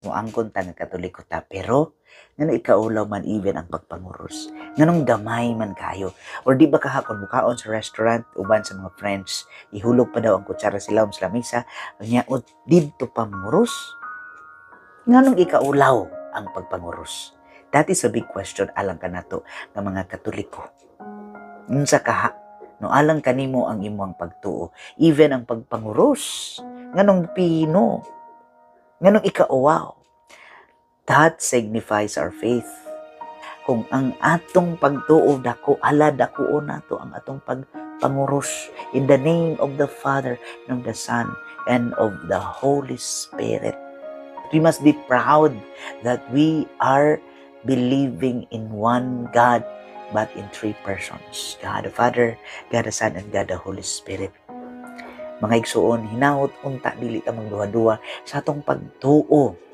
Moangkon ta nga Katoliko ta, pero ngano ikaulaw man even ang pagpanguros. Nganong gamay man kayo. Or di ba kahapon mukaon sa restaurant, uban sa mga friends, ihulog pa daw ang kutsara sila sa lamesa, nyaot didto pa manguros. Nganong ikaulaw ang pagpanguros? That is a big question alang ka nato ng mga Katoliko. Unsa kaha? No alang kanimo ang imong pagtuo, even ang pagpanguros. Nganong pino? Nganong ikauwaw? That signifies our faith. Kung ang atong pagtuo dako, dako nato ang atong pagpanguros in the name of the Father, ng the Son, and of the Holy Spirit. We must be proud that we are believing in one God, but in three persons. God the Father, God the Son, and God the Holy Spirit. Mga igsuon, hinaot unta dili ta magduha-duha sa atong pagtuo